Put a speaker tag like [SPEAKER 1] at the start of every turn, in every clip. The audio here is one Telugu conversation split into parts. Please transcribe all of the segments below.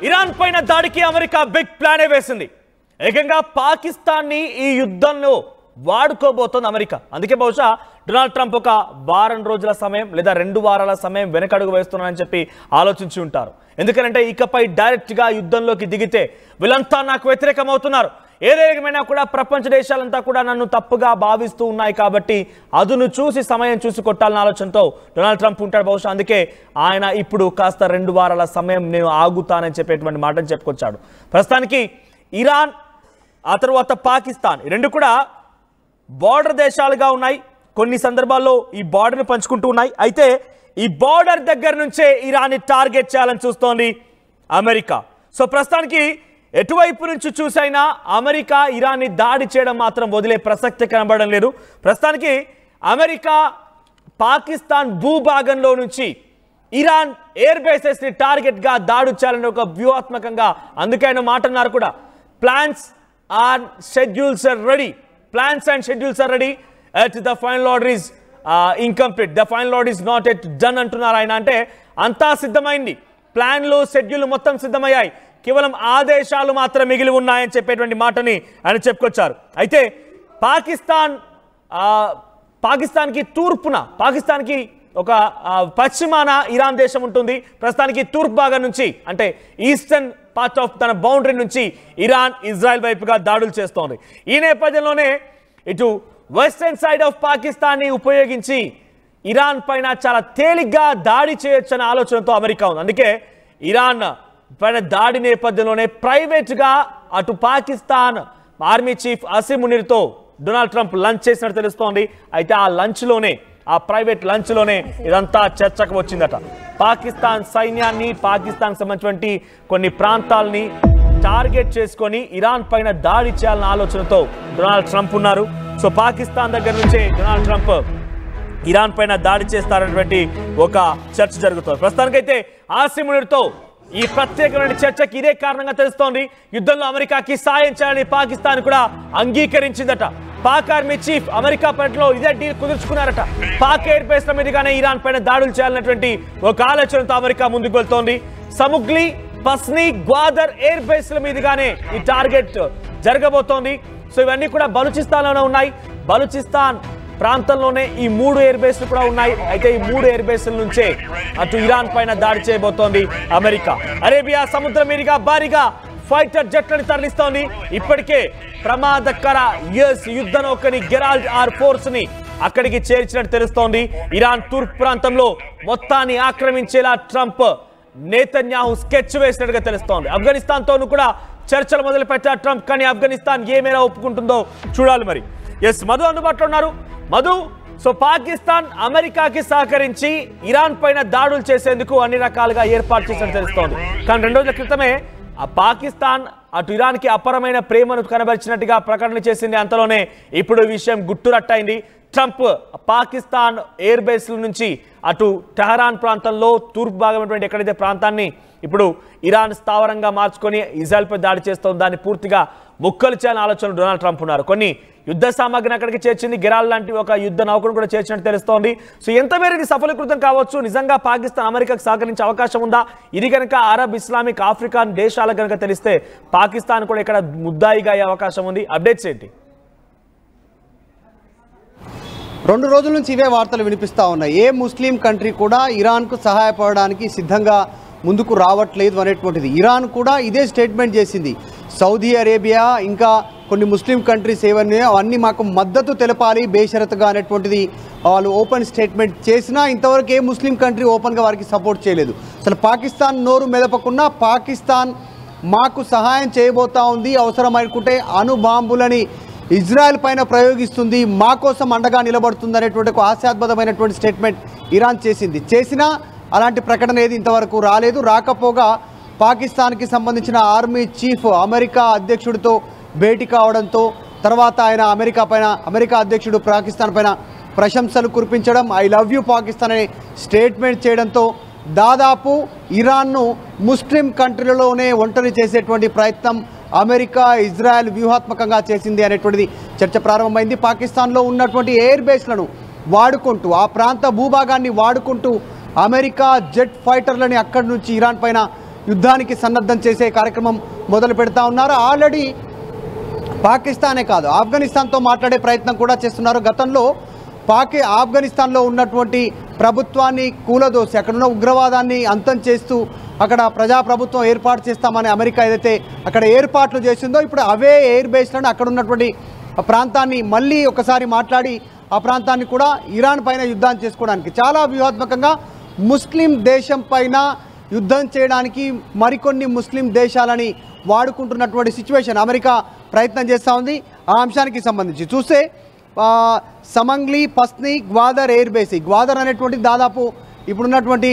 [SPEAKER 1] ఇరాన్ పైన దాడికి అమెరికా బిగ్ ప్లానే వేసింది. ఏకంగా పాకిస్తాన్ని ఈ యుద్ధంలో వాడుకోబోతోంది అమెరికా. అందుకే బహుశా డొనాల్డ్ ట్రంప్ ఒక వారం రోజుల సమయం లేదా 2 వారాల సమయం వెనకడుగు వేస్తున్నారని చెప్పి ఆలోచించి ఉంటారు. ఎందుకంటే ఇకపై డైరెక్ట్గా యుద్ధంలోకి దిగితే వీళ్ళంతా నాకు వ్యతిరేకమవుతున్నారు, ఏదేమైనా కూడా ప్రపంచ దేశాలంతా కూడా నన్ను తప్పుగా భావిస్తూ ఉన్నాయి కాబట్టి అదును చూసి సమయం చూసి కొట్టాలన్న ఆలోచనతో డొనాల్డ్ ట్రంప్ ఉంటాడు బహుశా. అందుకే ఆయన ఇప్పుడు కాస్త 2 వారాల సమయం నేను ఆగుతానని చెప్పేటువంటి మాటను చెప్పుకొచ్చాడు. ప్రస్తుతానికి ఇరాన్ ఆ తర్వాత పాకిస్తాన్ రెండు కూడా బార్డర్ దేశాలుగా ఉన్నాయి. కొన్ని సందర్భాల్లో ఈ బార్డర్ని పంచుకుంటూ ఉన్నాయి. అయితే ఈ బార్డర్ దగ్గర నుంచే ఇరాన్ని టార్గెట్ చేయాలని చూస్తోంది అమెరికా. సో ప్రస్తుతానికి ఎటువైపు నుంచి చూసైనా అమెరికా ఇరాన్ని దాడి చేయడం మాత్రం వదిలే ప్రసక్తి కనబడడం లేదు. ప్రస్తుతానికి అమెరికా పాకిస్తాన్ భూభాగంలో నుంచి ఇరాన్ ఎయిర్ బేసెస్ని టార్గెట్గా దాడి చేయాలని ఒక వ్యూహాత్మకంగా అందుకే ఆయన మాట అన్నారు కూడా. Plans and schedules are ready. Plans and schedules are ready. The final order is incomplete. The final order is not yet done అంటున్నారు ఆయన. అంటే అంతా సిద్ధమైంది, ప్లాన్లు షెడ్యూల్ మొత్తం సిద్ధమయ్యాయి, కేవలం ఆదేశాలు మాత్రం మిగిలి ఉన్నాయని చెప్పేటువంటి మాటని ఆయన చెప్పుకొచ్చారు. అయితే పాకిస్తాన్కి తూర్పున పాకిస్తాన్కి ఒక పశ్చిమాన ఇరాన్ దేశం ఉంటుంది. ప్రస్తుతానికి తూర్పు భాగం నుంచి అంటే ఈస్టర్న్ పార్ట్ ఆఫ్ తన బౌండరీ నుంచి ఇరాన్ ఇజ్రాయెల్ వైపుగా దాడులు చేస్తోంది. ఈ నేపథ్యంలోనే ఇటు వెస్టర్న్ సైడ్ ఆఫ్ పాకిస్తాన్ని ఉపయోగించి ఇరాన్ పైన చాలా తేలిగ్గా దాడి చేయొచ్చనే ఆలోచనతో అమెరికా ఉంది. అందుకే ఇరాన్ పైన దాడి నేపథ్యంలోనే ప్రైవేట్గా అటు పాకిస్తాన్ ఆర్మీ చీఫ్ అసీం మునీర్తో డొనాల్డ్ ట్రంప్ లంచ్ చేసినట్టు తెలుస్తోంది. అయితే ఆ ప్రైవేట్ లంచ్లోనే ఇదంతా చర్చకు వచ్చిందట. పాకిస్తాన్ సైన్యాన్ని, పాకిస్తాన్కి సంబంధించినటువంటి కొన్ని ప్రాంతాలని టార్గెట్ చేసుకొని ఇరాన్ పైన దాడి చేయాలన్న ఆలోచనతో డొనాల్డ్ ట్రంప్ ఉన్నారు. సో పాకిస్తాన్ దగ్గర నుంచే డొనాల్డ్ ట్రంప్ ఇరాన్ పైన దాడి చేస్తారనేటువంటి ఒక చర్చ జరుగుతుంది. ప్రస్తుతానికైతే ఆసిమ్ మునీర్తో ఈ ప్రత్యేకమైన చర్చకి ఇదే కారణంగా తెలుస్తోంది. యుద్ధంలో అమెరికాకి సాయం చేయాలని పాకిస్తాన్ కూడా అంగీకరించిందట. పాక్ ఆర్మీ చీఫ్ అమెరికా పర్యటనలో ఇదే డీల్ కుదుర్చుకున్నారట. పాక్ ఎయిర్ బేస్ల మీదుగానే ఇరాన్ పైన దాడులు చేయాలన్నటువంటి ఒక ఆలోచనతో అమెరికా ముందుకు వెళ్తోంది. సముగ్లీ, పస్నీ, గ్వాదర్ ఎయిర్ బేస్ల మీదుగానే ఈ టార్గెట్ జరగబోతోంది. సో ఇవన్నీ కూడా బలూచిస్తాన్లోనే ఉన్నాయి. బలూచిస్తాన్ ప్రాంతంలోనే ఈ 3 ఎయిర్ బేస్లు కూడా ఉన్నాయి. అయితే ఈ 3 ఎయిర్ బేస్ల నుంచే అటు ఇరాన్ పైన దాడి చేయబోతోంది అమెరికా. అరేబియా సముద్రం మీదుగా భారీగా ఫైటర్ జట్లను తరలిస్తోంది. ఇప్పటికే ప్రమాదకర యుద్ధ నౌకని గెరాల్డ్ ఆర్ ఫోర్స్ ని అక్కడికి చేర్చినట్టు తెలుస్తోంది. ఇరాన్ తూర్పు ప్రాంతంలో మొత్తాన్ని ఆక్రమించేలా ట్రంప్ నేతన్యాహు స్కెచ్ వేసినట్టుగా తెలుస్తోంది. ఆఫ్ఘనిస్తాన్ తోనూ కూడా చర్చలు మొదలు పెట్టారు ట్రంప్. కానీ ఆఫ్ఘనిస్తాన్ ఏ మేర ఒప్పుకుంటుందో చూడాలి. మరి ఎస్ మధు అందుబాటులో ఉన్నారు. మధు, సో పాకిస్తాన్ అమెరికాకి సహకరించి ఇరాన్ పైన దాడులు చేసేందుకు అన్ని రకాలుగా ఏర్పాటు చేసినట్టు తెలుస్తోంది. కానీ 2 రోజుల క్రితమే ఆ పాకిస్తాన్ అటు ఇరాన్కి అపరమైన ప్రేమను కనబరిచినట్టుగా ప్రకటన చేసింది. అంతలోనే ఇప్పుడు ఈ విషయం గుట్టురట్టయింది. ట్రంప్ పాకిస్తాన్ ఎయిర్ బేస్ల నుంచి అటు టెహరాన్ ప్రాంతంలో తూర్పు భాగమైనటువంటి ఎక్కడైతే ప్రాంతాన్ని ఇప్పుడు ఇరాన్ స్థావరంగా మార్చుకొని ఇజ్రాయెల్పై దాడి చేస్తోంది, దాన్ని పూర్తిగా ముక్కలు చేయాలని ఆలోచన డొనాల్డ్ ట్రంప్ ఉన్నారు. కొన్ని యుద్ధ సామాగ్రిని అక్కడికి చేర్చింది, గెరాల్ లాంటి ఒక యుద్ధ నౌకను కూడా చేర్చినట్టు తెలుస్తోంది. సో ఎంత మేర ఇది సఫలీకృతం కావచ్చు? నిజంగా పాకిస్తాన్ అమెరికాకు సహకరించే అవకాశం ఉందా? ఇది కనుక అరబ్, ఇస్లామిక్, ఆఫ్రికన్ దేశాలకు కనుక తెలిస్తే పాకిస్తాన్ కూడా ఇక్కడ ముద్దాయిగా అయ్యే అవకాశం ఉంది. అప్డేట్స్ ఏంటి?
[SPEAKER 2] 2 రోజుల నుంచి ఇవే వార్తలు వినిపిస్తూ ఉన్నాయి. ఏ ముస్లిం కంట్రీ కూడా ఇరాన్కు సహాయపడడానికి సిద్ధంగా ముందుకు రావట్లేదు అనేటువంటిది. ఇరాన్ కూడా ఇదే స్టేట్మెంట్ చేసింది. సౌదీ అరేబియా ఇంకా కొన్ని ముస్లిం కంట్రీస్ ఏవన్నీ అవన్నీ మాకు మద్దతు తెలపాలి బేషరతుగా అనేటువంటిది వాళ్ళు ఓపెన్ స్టేట్మెంట్ చేసినా ఇంతవరకు ఏ ముస్లిం కంట్రీ ఓపెన్గా వారికి సపోర్ట్ చేయలేదు. అసలు పాకిస్తాన్ నోరు మెదపకుండా పాకిస్తాన్ మాకు సహాయం చేయబోతా ఉంది, అవసరమనుకుంటే అణుబాంబులని ఇజ్రాయెల్ పైన ప్రయోగిస్తుంది, మా కోసం అండగా నిలబడుతుంది అనేటువంటి ఒక హాస్యాస్పదమైనటువంటి స్టేట్మెంట్ ఇరాన్ చేసినా అలాంటి ప్రకటన ఏది ఇంతవరకు రాలేదు. రాకపోగా పాకిస్తాన్కి సంబంధించిన ఆర్మీ చీఫ్ అమెరికా అధ్యక్షుడితో భేటీ కావడంతో తర్వాత ఆయన అమెరికా అధ్యక్షుడు పాకిస్తాన్ పైన ప్రశంసలు కురిపించడం, ఐ లవ్ యూ పాకిస్తాన్ అనే స్టేట్మెంట్ చేయడంతో దాదాపు ఇరాన్ను ముస్లిం కంట్రీలలోనే ఒంటరి చేసేటువంటి ప్రయత్నం అమెరికా, ఇజ్రాయెల్ వ్యూహాత్మకంగా చేసింది అనేటువంటిది చర్చ ప్రారంభమైంది. పాకిస్తాన్లో ఉన్నటువంటి ఎయిర్ బేస్లను వాడుకుంటూ ఆ ప్రాంత భూభాగాన్ని వాడుకుంటూ అమెరికా జెట్ ఫైటర్లని అక్కడి నుంచి ఇరాన్ పైన యుద్ధానికి సన్నద్ధం చేసే కార్యక్రమం మొదలు పెడతా ఉన్నారు. ఆల్రెడీ పాకిస్తానే కాదు ఆఫ్ఘనిస్తాన్తో మాట్లాడే ప్రయత్నం కూడా చేస్తున్నారు. గతంలో ఆఫ్ఘనిస్తాన్లో ఉన్నటువంటి ప్రభుత్వాన్ని కూలదోసి అక్కడున్న ఉగ్రవాదాన్ని అంతం చేస్తూ అక్కడ ప్రజాప్రభుత్వం ఏర్పాటు చేస్తామని అమెరికా ఏదైతే అక్కడ ఏర్పాట్లు చేసిందో ఇప్పుడు అవే ఎయిర్ బేస్లను అక్కడ ఉన్నటువంటి ప్రాంతాన్ని మళ్ళీ ఒకసారి మాట్లాడి ఆ ప్రాంతాన్ని కూడా ఇరాన్ పైన యుద్ధం చేసుకోవడానికి చాలా వ్యూహాత్మకంగా ముస్లిం దేశం పైన యుద్ధం చేయడానికి మరికొన్ని ముస్లిం దేశాలని వాడుకుంటున్నటువంటి సిచ్యువేషన్ అమెరికా ప్రయత్నం చేస్తూ ఉంది. ఆ అంశానికి సంబంధించి చూస్తే సమంగ్లీ, పస్ని, గ్వాదర్ ఎయిర్ బేస్, గ్వాదర్ అనేటువంటి దాదాపు ఇప్పుడున్నటువంటి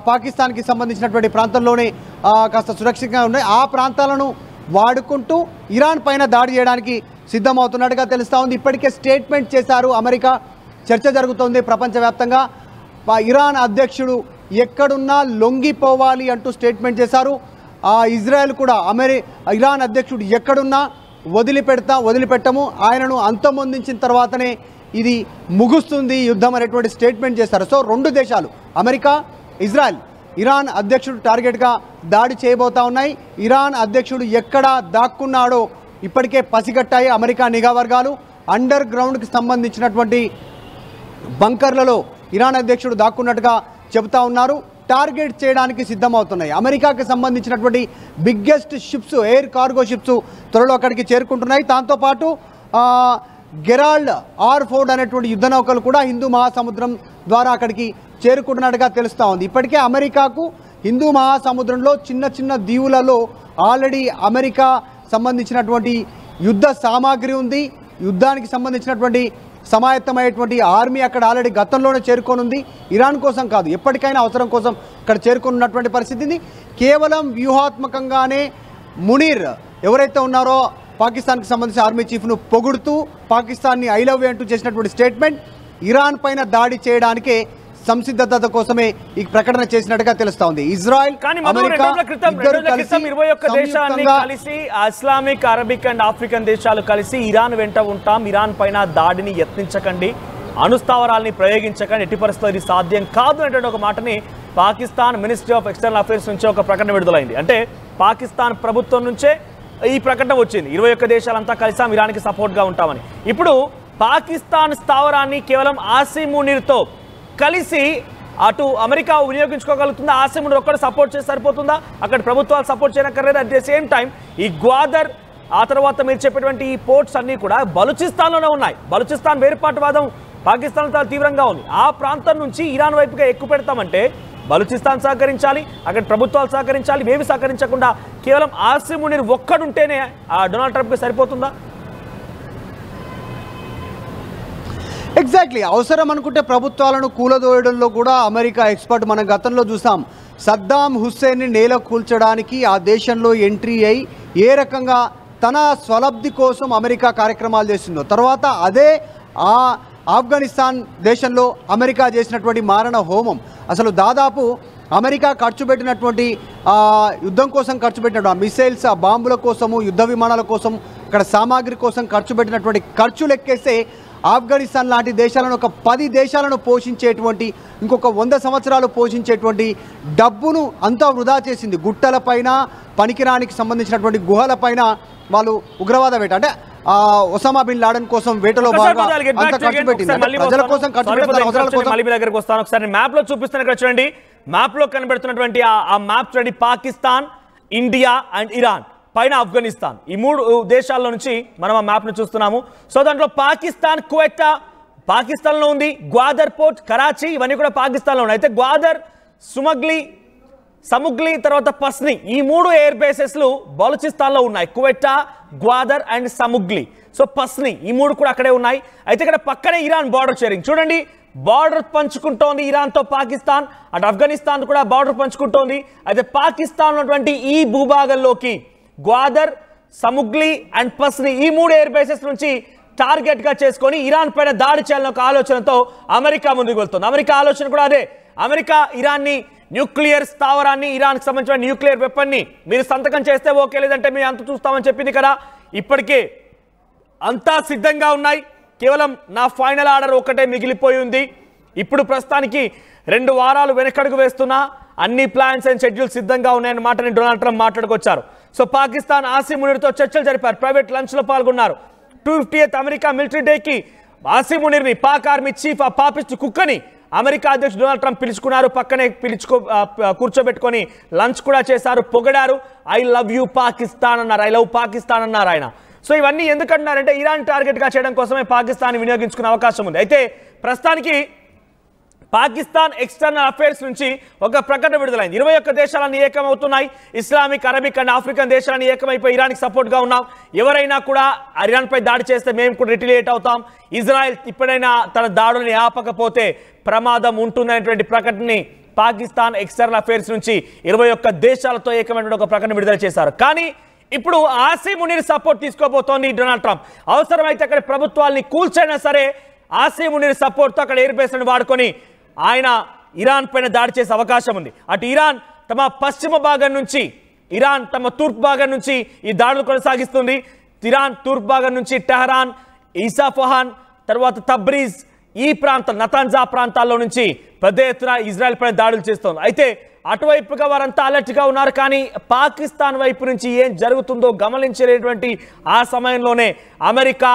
[SPEAKER 2] పాకిస్తాన్కి సంబంధించినటువంటి ప్రాంతంలోనే కాస్త సురక్షితంగా ఉన్నాయి. ఆ ప్రాంతాలను వాడుకుంటూ ఇరాన్ పైన దాడి చేయడానికి సిద్ధమవుతున్నట్టుగా తెలుస్తూ ఉంది. ఇప్పటికే స్టేట్మెంట్ చేశారు అమెరికా. చర్చ జరుగుతోంది ప్రపంచవ్యాప్తంగా. ఇరాన్ అధ్యక్షుడు ఎక్కడున్నా లొంగిపోవాలి అంటూ స్టేట్మెంట్ చేశారు. ఇజ్రాయెల్ కూడా ఇరాన్ అధ్యక్షుడు ఎక్కడున్నా వదిలిపెట్టము, ఆయనను అంతమొందించిన తర్వాతనే ఇది ముగుస్తుంది యుద్ధం అనేటువంటి స్టేట్మెంట్ చేశారు. సో రెండు దేశాలు అమెరికా, ఇజ్రాయెల్ ఇరాన్ అధ్యక్షుడు టార్గెట్గా దాడి చేయబోతా ఉన్నాయి. ఇరాన్ అధ్యక్షుడు ఎక్కడ దాక్కున్నాడో ఇప్పటికే పసిగట్టాయి అమెరికా నిఘా వర్గాలు. అండర్ గ్రౌండ్కి సంబంధించినటువంటి బంకర్లలో ఇరాన్ అధ్యక్షుడు దాక్కున్నట్టుగా చెబుతా ఉన్నారు. టార్గెట్ చేయడానికి సిద్ధమవుతున్నాయి. అమెరికాకి సంబంధించినటువంటి biggest ships, air cargo ships త్వరలో అక్కడికి చేరుకుంటున్నాయి. దాంతోపాటు గెరాల్డ్ R4 అనేటువంటి యుద్ధ నౌకలు కూడా హిందూ మహాసముద్రం ద్వారా అక్కడికి చేరుకుంటున్నట్టుగా తెలుస్తూ ఉంది. ఇప్పటికే అమెరికాకు హిందూ మహాసముద్రంలో చిన్న చిన్న దీవులలో ఆల్రెడీ అమెరికా సంబంధించినటువంటి యుద్ధ సామాగ్రి ఉంది. యుద్ధానికి సంబంధించినటువంటి సమాయత్తమైనటువంటి ఆర్మీ అక్కడ ఆల్రెడీ గతంలోనే చేరుకోనుంది. ఇరాన్ కోసం కాదు, ఎప్పటికైనా అవసరం కోసం ఇక్కడ చేరుకున్నటువంటి పరిస్థితిని కేవలం వ్యూహాత్మకంగానే మునీర్ ఎవరైతే ఉన్నారో పాకిస్తాన్కి సంబంధించిన ఆర్మీ చీఫ్ను పొగుడుతూ పాకిస్తాన్ని ఐ లవ్ యూ అంటూ చేసినటువంటి స్టేట్మెంట్ ఇరాన్ పైన దాడి చేయడానికే సంసిద్ధత కోసమే ఈ ప్రకటన చేసినట్టుగా తెలుస్తా ఉంది. ఇజ్రాయెల్, అమెరికా
[SPEAKER 1] 21 దేశాన్ని కలిసి ఇస్లామిక్, అరబిక్ అండ్ ఆఫ్రికన్ దేశాలు కలిసి ఇరాన్ వెంట ఉంటాం, ఇరాన్ పైన దాడిని యత్నించకండి, అణుస్థావరాల్ని ప్రయోగించకండి, ఎట్టి పరిస్థితుల్లో ఇది సాధ్యం కాదు అనేటువంటి ఒక మాటని Pakistan ministry of external affairs నుంచి ఒక ప్రకటన విడుదలైంది. అంటే పాకిస్తాన్ ప్రభుత్వం నుంచే ఈ ప్రకటన వచ్చింది. 21 దేశాలంతా కలిసాం, ఇరాన్కి సపోర్ట్గా ఉంటామని. ఇప్పుడు పాకిస్తాన్ స్థావరాన్ని కేవలం ఆసిమ్ మునీర్తో కలిసి అటు అమెరికా వినియోగించుకోగలుగుతుందా? ఆసిమ్ మునీర్ ఒక్కడు సపోర్ట్ చేసి సరిపోతుందా? అక్కడ ప్రభుత్వాలు సపోర్ట్ చేయనక్కర్లేదు. అట్ ద సేమ్ టైం ఈ గ్వాదర్, ఆ తర్వాత మీరు చెప్పేటువంటి ఈ పోర్ట్స్ అన్నీ కూడా బలూచిస్తాన్లోనే ఉన్నాయి. బలూచిస్తాన్ వేరుపాటువాదం పాకిస్తాన్ తీవ్రంగా ఉంది. ఆ ప్రాంతం నుంచి ఇరాన్ వైపుగా ఎక్కువ పెడతామంటే బలూచిస్తాన్ సహకరించాలి, అక్కడ ప్రభుత్వాలు సహకరించాలి. మేమి సహకరించకుండా కేవలం ఆసిమ్ మునీర్ ఒక్కడుంటేనే డొనాల్డ్ ట్రంప్కి సరిపోతుందా?
[SPEAKER 2] ఎగ్జాక్ట్లీ. అవసరం అనుకుంటే ప్రభుత్వాలను కూలదోయడంలో కూడా అమెరికా ఎక్స్పర్ట్. మనం గతంలో చూసాం సద్దాం హుస్సేన్ని నేల కూల్చడానికి ఆ దేశంలో ఎంట్రీ అయి ఏ రకంగా తన స్వలబ్ధి కోసం అమెరికా కార్యక్రమాలు చేస్తుందో, తర్వాత అదే ఆఫ్ఘనిస్తాన్ దేశంలో అమెరికా చేసినటువంటి మారణ హోమం. అసలు దాదాపు అమెరికా ఖర్చు పెట్టినటువంటి యుద్ధం కోసం ఖర్చు పెట్టినట్టు ఆ మిసైల్స్, ఆ బాంబుల కోసము, యుద్ధ విమానాల కోసం, అక్కడ సామాగ్రి కోసం ఖర్చు పెట్టినటువంటి ఖర్చు లెక్కేస్తే ఆఫ్ఘనిస్తాన్ లాంటి దేశాలను ఒక 10 దేశాలను పోషించేటువంటి, ఇంకొక 100 సంవత్సరాలు పోషించేటువంటి డబ్బును అంతా వృధా చేసింది. గుట్టలపైన, పనికిరానికి సంబంధించినటువంటి గుహలపైన వాళ్ళు ఉగ్రవాద వేట, అంటే ఒసామా బిన్ లాడెన్ కోసం వేటలో భాగంగా అంత ఖర్చు పెట్టింది. ప్రజల కోసం ఖర్చు పెట్టిన అవసరాల కోసం.
[SPEAKER 1] మళ్ళీ దగ్గరికి వస్తాను. ఒకసారి మ్యాప్ లో చూపిస్తాను. ఇక్కడ చూడండి, మ్యాప్ లో కనబడుతున్నటువంటి ఆ మ్యాప్ చూడండి. పాకిస్తాన్, ఇండియా అండ్ ఇరాన్, పైన ఆఫ్ఘనిస్తాన్, ఈ 3 దేశాల్లో నుంచి మనం ఆ మ్యాప్ ను చూస్తున్నాము. సో దాంట్లో పాకిస్తాన్, క్వెట్టా పాకిస్తాన్లో ఉంది, గ్వాదర్ పోర్ట్, కరాచీ ఇవన్నీ కూడా పాకిస్తాన్లో ఉన్నాయి. అయితే గ్వాదర్, సముగ్లీ తర్వాత పస్ని, ఈ 3 ఎయిర్ బేసెస్లు బలూచిస్తాన్లో ఉన్నాయి. క్వెట్టా, గ్వాదర్ అండ్ సముగ్లీ. సో పస్ని, ఈ 3 కూడా అక్కడే ఉన్నాయి. అయితే ఇక్కడ పక్కనే ఇరాన్ బార్డర్ షేరింగ్ చూడండి, బార్డర్ పంచుకుంటోంది ఇరాన్తో పాకిస్తాన్. అటు ఆఫ్ఘనిస్తాన్ కూడా బార్డర్ పంచుకుంటోంది. అయితే పాకిస్తాన్ ఉన్నటువంటి ఈ భూభాగంలోకి గ్వాదర్, సముగ్లీ అండ్ పస్ని, ఈ 3 ఎయిర్ బేసెస్ నుంచి టార్గెట్ గా చేసుకొని ఇరాన్ పైన దాడి చేయాలని ఒక ఆలోచనతో అమెరికా ముందుకు వెళ్తుంది. అమెరికా ఆలోచన కూడా అదే. అమెరికా ఇరాన్ని న్యూక్లియర్ స్థావరాన్ని, ఇరాన్కి సంబంధించిన న్యూక్లియర్ వెపన్ని మీరు సంతకం చేస్తే ఓకే, లేదంటే మేము అంత చూస్తామని చెప్పింది కదా. ఇప్పటికే అంతా సిద్ధంగా ఉన్నాయి. కేవలం నా ఫైనల్ ఆర్డర్ ఒకటే మిగిలిపోయి ఉంది. ఇప్పుడు ప్రస్తుతానికి 2 వారాలు వెనకడుగు వేస్తున్నా అన్ని ప్లాన్స్ అండ్ షెడ్యూల్స్ సిద్ధంగా ఉన్నాయన్న మాటని డొనాల్డ్ ట్రంప్ మాట్లాడుకొచ్చారు. సో పాకిస్తాన్ ఆసిమ్ మునీర్తో చర్చలు జరిపారు, ప్రైవేట్ లంచ్లో పాల్గొన్నారు. 250th అమెరికా మిలిటరీ డేకి ఆసిమ్ మునీర్ని, పాక్ ఆర్మీ చీఫ్ ఆ పాపిస్ట్ కుక్కని అమెరికా అధ్యక్షుడు డొనాల్డ్ ట్రంప్ పిలుచుకున్నారు. పక్కనే కూర్చోబెట్టుకొని లంచ్ కూడా చేశారు, పొగడారు. ఐ లవ్ యూ పాకిస్తాన్ అన్నారు, ఐ లవ్ పాకిస్తాన్ అన్నారు ఆయన. సో ఇవన్నీ ఎందుకంటున్నారంటే ఇరాన్ టార్గెట్గా చేయడం కోసమే పాకిస్తాన్ వినియోగించుకునే అవకాశం ఉంది. అయితే ప్రస్తుతానికి పాకిస్తాన్ ఎక్స్టర్నల్ అఫైర్స్ నుంచి ఒక ప్రకటన విడుదలైంది. 21 దేశాలన్నీ ఏకమవుతున్నాయి. ఇస్లామిక్, అరబిక్ అండ్ ఆఫ్రికన్ దేశాలన్నీ ఏకమైపోయి ఇరాన్కి సపోర్ట్గా ఉన్నాం. ఎవరైనా కూడా ఇరాన్పై దాడి చేస్తే మేము కూడా రిటిలియేట్ అవుతాం. ఇజ్రాయెల్ ఇప్పుడైనా తన దాడుల్ని ఆపకపోతే ప్రమాదం ఉంటుందనేటువంటి ప్రకటనని పాకిస్తాన్ ఎక్స్టర్నల్ అఫైర్స్ నుంచి 21 దేశాలతో ఏకమైనటువంటి ఒక ప్రకటన విడుదల చేశారు. కానీ ఇప్పుడు ఆసిమ్ మునీర్ సపోర్ట్ తీసుకోబోతోంది డొనాల్డ్ ట్రంప్. అవసరమైతే అక్కడ ప్రభుత్వాల్ని కూల్చైనా సరే ఆసిమ్ మునీర్ సపోర్ట్తో అక్కడ ఎయిర్ బేస్లను వాడుకొని ఆయన ఇరాన్ పైన దాడి చేసే అవకాశం ఉంది. అటు ఇరాన్ తమ పశ్చిమ భాగం నుంచి, ఇరాన్ తమ తూర్పు భాగం నుంచి ఈ దాడులు కొనసాగిస్తుంది. ఇరాన్ తూర్పు భాగం నుంచి టెహరాన్, ఇసాఫహాన్, తర్వాత తబ్రీజ్ ఈ ప్రాంతం, నతాన్జా ప్రాంతాల్లో నుంచి పెద్ద ఎత్తున ఇజ్రాయెల్ పైన దాడులు చేస్తోంది. అయితే అటువైపుగా వారంతా అలర్ట్గా ఉన్నారు. కానీ పాకిస్తాన్ వైపు నుంచి ఏం జరుగుతుందో గమనించేటువంటి ఆ సమయంలోనే అమెరికా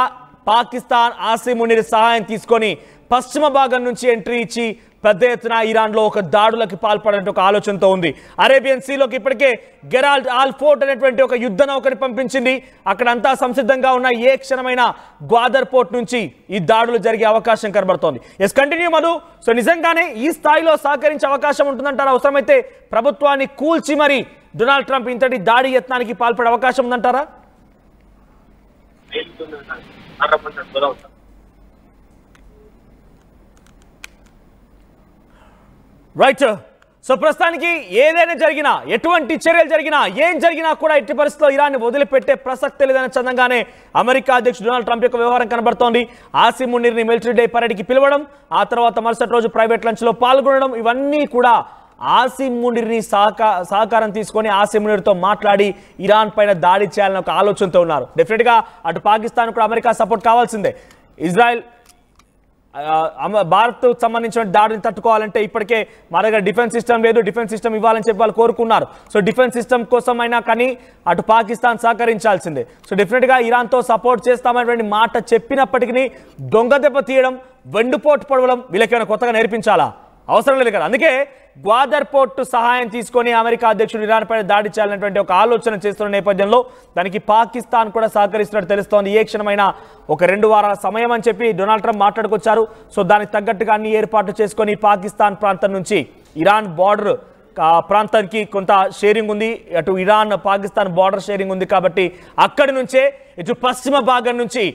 [SPEAKER 1] పాకిస్తాన్ ఆసిమ్ మునీర్ సహాయం తీసుకొని పశ్చిమ భాగం నుంచి ఎంట్రీ ఇచ్చి పెద్ద ఎత్తున ఇరాన్లో ఒక దాడులకు పాల్పడే ఒక ఆలోచనతో ఉంది. అరేబియన్ సీలోకి ఇప్పటికే గెరాల్డ్ ఆల్ ఫోర్ట్ అనేటువంటి ఒక యుద్ధ నౌకని పంపించింది. అక్కడంతా సంసిద్ధంగా ఉన్న ఏ క్షణమైన గ్వాదర్ పోర్ట్ నుంచి ఈ దాడులు జరిగే అవకాశం కనబడుతోంది. Yes continue Madhu. సో నిజంగానే ఈ స్థాయిలో సహకరించే అవకాశం ఉంటుందంటారా? అవసరమైతే ప్రభుత్వాన్ని కూల్చి మరి డొనాల్డ్ ట్రంప్ ఇంతటి దాడి యత్నానికి పాల్పడే అవకాశం ఉందంటారా? రైట్. సో ప్రస్తుతానికి ఏదైనా జరిగినా, ఎటువంటి చర్యలు జరిగినా, ఏం జరిగినా కూడా ఎట్టి పరిస్థితుల్లో ఇరాన్ని వదిలిపెట్టే ప్రసక్తి లేదనే చందంగానే అమెరికా అధ్యక్షుడు డొనాల్డ్ ట్రంప్ యొక్క వ్యవహారం కనబడుతోంది. ఆసిమ్ మునీర్ని మిలిటరీ డే పరేడ్కి పిలవడం, ఆ తర్వాత మరుసటి రోజు ప్రైవేట్ లంచ్లో పాల్గొనడం, ఇవన్నీ కూడా ఆసిమ్ మునీర్ని సహకారం తీసుకొని ఆసిమ్ మునీర్తో మాట్లాడి ఇరాన్ పైన దాడి చేయాలని ఒక ఆలోచనతో ఉన్నారు. డెఫినెట్గా అటు పాకిస్తాన్ కూడా అమెరికా సపోర్ట్ కావాల్సిందే. ఇజ్రాయెల్ భారత్ సంబంధించిన దాడిని తట్టుకోవాలంటే ఇప్పటికే మా దగ్గర డిఫెన్స్ సిస్టమ్ లేదు, డిఫెన్స్ సిస్టమ్ ఇవ్వాలని చెప్పి వాళ్ళు కోరుకున్నారు. సో డిఫెన్స్ సిస్టమ్ కోసం అయినా కానీ అటు పాకిస్తాన్ సహకరించాల్సిందే. సో డెఫినెట్గా ఇరాన్తో సపోర్ట్ చేస్తామనేటువంటి మాట చెప్పినప్పటికీ దొంగ దెబ్బ తీయడం, వెండుపోటు పడవడం వీళ్ళకేమైనా కొత్తగా నేర్పించాలా? అవసరం లేదు కదా. అందుకే గ్వాదర్ పోర్టు సహాయం తీసుకొని అమెరికా అధ్యక్షుడు ఇరాన్ పైన దాడి చేయాలనేటువంటి ఒక ఆలోచన చేస్తున్న నేపథ్యంలో దానికి పాకిస్తాన్ కూడా సహకరిస్తున్నట్టు తెలుస్తోంది. ఏ క్షణమైనా ఒక 2 వారాల సమయం అని చెప్పి డొనాల్డ్ ట్రంప్ మాట్లాడుకొచ్చారు. సో దానికి తగ్గట్టుగా అన్ని ఏర్పాట్లు చేసుకొని పాకిస్తాన్ ప్రాంతం నుంచి ఇరాన్ బార్డర్ ప్రాంతానికి కొంత షేరింగ్ ఉంది, అటు ఇరాన్ పాకిస్తాన్ బార్డర్ షేరింగ్ ఉంది. కాబట్టి అక్కడి నుంచే ఇటు పశ్చిమ భాగం నుంచి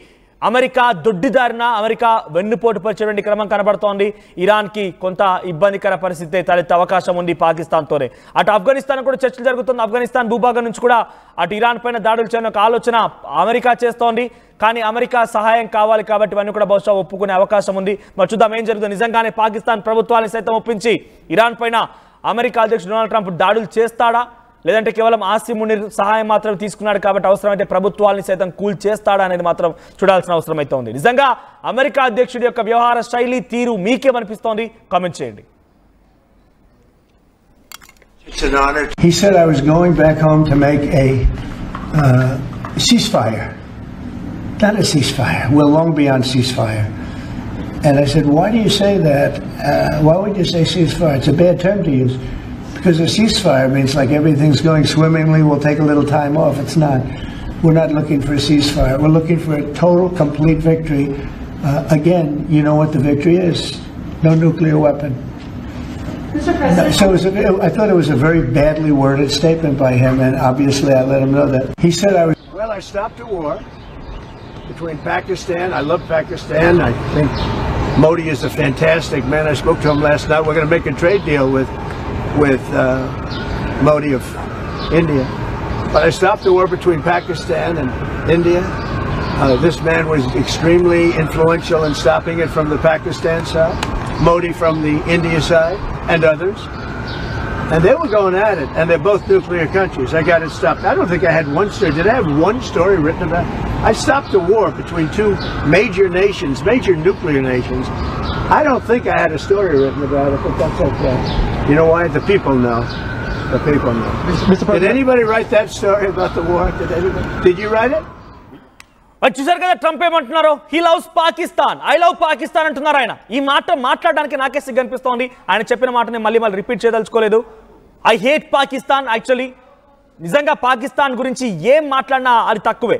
[SPEAKER 1] అమెరికా దొడ్డిదారిన అమెరికా వెన్నుపోటు పరిచేటువంటి క్రమం కనబడుతోంది. ఇరాన్కి కొంత ఇబ్బందికర పరిస్థితి తలెత్తే అవకాశం ఉంది పాకిస్తాన్తోనే. అటు ఆఫ్ఘనిస్తాన్ కూడా చర్చలు జరుగుతుంది. ఆఫ్ఘనిస్తాన్ భూభాగం నుంచి కూడా అటు ఇరాన్ పైన దాడులు చేయడం ఒక ఆలోచన అమెరికా చేస్తోంది. కానీ అమెరికా సహాయం కావాలి కాబట్టి ఇవన్నీ కూడా బహుశా ఒప్పుకునే అవకాశం ఉంది. మరి చూద్దాం ఏం జరుగుతుంది. నిజంగానే పాకిస్తాన్ ప్రభుత్వాన్ని సైతం ఒప్పించి ఇరాన్ పైన అమెరికా అధ్యక్షుడు డొనాల్డ్ ట్రంప్ దాడులు చేస్తాడా, లేదంటే కేవలం ఆసిమ్ మునీర్ సహాయం మాత్రం తీసుకున్నాడు కాబట్టి అవసరమైతే ప్రభుత్వాన్ని సైతం కూల్ చేస్తాడా అనేది మాత్రం చూడాల్సిన అవసరం అయితే ఉంది. నిజంగా అమెరికా అధ్యక్షుడి యొక్క వ్యవహార శైలి తీరు మీకేమనిపిస్తోంది? కామెంట్ చేయండి.
[SPEAKER 3] He said I was going back home to make a ceasefire. Not a ceasefire. We're long beyond ceasefire. And I said, why do you say that? Why would you say ceasefire? It's a bad term to use. Because a ceasefire means like everything's going swimmingly, we'll take a little time off. It's not. We're not looking for a ceasefire. We're looking for a total, complete victory. Again, you know what the victory is. No nuclear weapon.
[SPEAKER 4] Mr. President.
[SPEAKER 3] So I thought it was a very badly worded statement by him, and obviously I let him know that. He said I was... Well, I stopped a war between Pakistan. I love Pakistan. I think Modi is a fantastic man. I spoke to him last night. We're going to make a trade deal with Modi of India. But I stopped the war between Pakistan and India. This man was extremely influential in stopping it from the Pakistan side, Modi from the India side, and others. And they were going at it, and they're both nuclear countries. I got it stopped. I don't think I had one story. Did I have one story written about it? I stopped a war between two major nations, major nuclear nations. I don't think I had a story written about it, but that's okay. You know why? The people know. The people know.
[SPEAKER 5] Mr. President.
[SPEAKER 3] Did anybody write that story about the war? Did you write it?
[SPEAKER 1] చూసారు కదా ట్రంప్ ఏమంటున్నారు, he loves Pakistan, I love Pakistan అంటున్నారు ఆయన. ఈ మాట మాట్లాడడానికి నాకే సిగ్గు అనిపిస్తోంది. ఆయన చెప్పిన మాట నేను మళ్ళీ రిపీట్ చేయదలుచుకోలేదు. I hate Pakistan. యాక్చువల్లీ నిజంగా పాకిస్తాన్ గురించి ఏం మాట్లాడినా అది తక్కువే,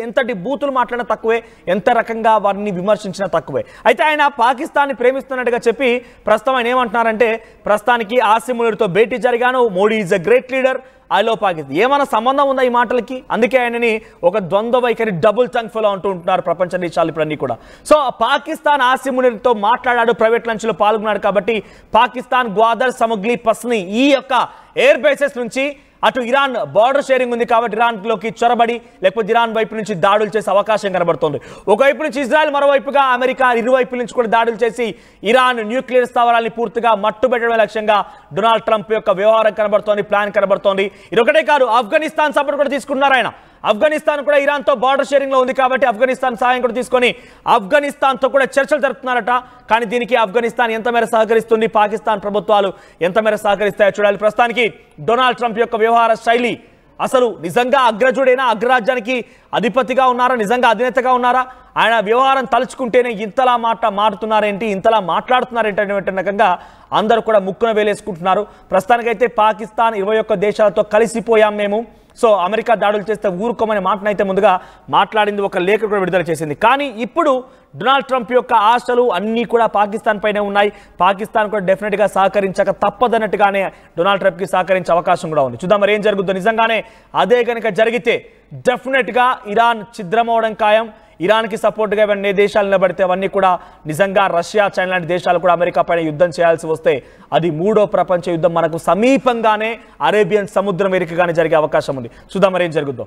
[SPEAKER 1] ఎంతటి బూతులు మాట్లాడినా తక్కువే, ఎంత రకంగా వారిని విమర్శించినా తక్కువే. అయితే ఆయన పాకిస్తాన్ని ప్రేమిస్తున్నట్టుగా చెప్పి ప్రస్తుతం ఆయన ఏమంటున్నారంటే, ప్రస్తుతానికి ఆసిమ్ మునీర్తో భేటీ జరిగాను, Modi is a great leader, I love Pakistan. ఏమైనా సంబంధం ఉందా ఈ మాటలకి? అందుకే ఆయనని ఒక ద్వంద్వ వైఖరి, డబుల్ టంగ్ ఫెలో అంటూ ఉంటున్నారు ప్రపంచ దేశాలు ఇప్పుడు అన్ని కూడా. సో పాకిస్తాన్ ఆసిమ్ మునీర్తో మాట్లాడాడు, ప్రైవేట్ లంచ్లో పాల్గొన్నాడు. కాబట్టి పాకిస్తాన్ గ్వాదర్, సమగ్లీ, పస్ని ఈ యొక్క ఎయిర్ బేసెస్ నుంచి అటు ఇరాన్ బార్డర్ షేరింగ్ ఉంది కాబట్టి ఇరాన్లోకి చొరబడి లేకపోతే ఇరాన్ వైపు నుంచి దాడులు చేసే అవకాశం కనబడుతోంది. ఒకవైపు నుంచి ఇజ్రాయెల్, మరోవైపుగా అమెరికా ఇరువైపుల నుంచి కూడా దాడులు చేసి ఇరాన్ న్యూక్లియర్ స్థావరాన్ని పూర్తిగా మట్టుబెట్టడమే లక్ష్యంగా డొనాల్డ్ ట్రంప్ యొక్క వ్యవహారం కనబడుతోంది, ప్లాన్ కనబడుతోంది. ఇది ఒకటే కాదు, ఆఫ్ఘనిస్తాన్ సపోర్ట్ కూడా తీసుకున్నారు ఆయన. ఆఫ్ఘనిస్తాన్ కూడా ఇరాన్తో బార్డర్ షేరింగ్లో ఉంది కాబట్టి ఆఫ్ఘనిస్తాన్ సహాయం కూడా తీసుకొని ఆఫ్ఘనిస్తాన్తో కూడా చర్చలు జరుపుతున్నారట. కానీ దీనికి ఆఫ్ఘనిస్తాన్ ఎంత మేర సహకరిస్తుంది, పాకిస్తాన్ ప్రభుత్వాలు ఎంత మేర సహకరిస్తాయో చూడాలి. ప్రస్తుతానికి డొనాల్డ్ ట్రంప్ యొక్క వ్యవహార శైలి అసలు నిజంగా అగ్రజుడైనా, అగ్రరాజ్యానికి అధిపతిగా ఉన్నారా, నిజంగా అధినేతగా ఉన్నారా? ఆయన వ్యవహారం తలుచుకుంటేనే ఇంతలా మారుతున్నారేంటి, ఇంతలా మాట్లాడుతున్నారేంటి అనేటువంటి రకంగా అందరూ కూడా ముక్కున వేలేసుకుంటున్నారు. ప్రస్తుతానికైతే పాకిస్తాన్ 21 దేశాలతో కలిసిపోయాం మేము, సో అమెరికా దాడులు చేస్తే ఊరుకోమనే మాటనైతే ముందుగా మాట్లాడింది, ఒక లేఖ కూడా విడుదల చేసింది. కానీ ఇప్పుడు డొనాల్డ్ ట్రంప్ యొక్క ఆశలు అన్నీ కూడా పాకిస్తాన్ పైనే ఉన్నాయి. పాకిస్తాన్ కూడా డెఫినెట్గా సహకరించక తప్పదన్నట్టుగానే డొనాల్డ్ ట్రంప్కి సహకరించే అవకాశం కూడా ఉంది. చూద్దాం మరి ఏం జరుగుతుందో. నిజంగానే అదే కనుక జరిగితే డెఫినెట్గా ఇరాన్ ఛిద్రమవడం ఖాయం. ఇరాన్కి సపోర్ట్గా ఇవన్నీ దేశాలు నిలబడితే అవన్నీ కూడా నిజంగా రష్యా, చైనా లాంటి దేశాలు కూడా అమెరికా పైన యుద్ధం చేయాల్సి వస్తే అది 3వ ప్రపంచ యుద్ధం మనకు సమీపంగానే అరేబియన్ సముద్రం ఎరికగానే జరిగే అవకాశం ఉంది. చూద్దాం మరి ఏం జరుగుతుందో.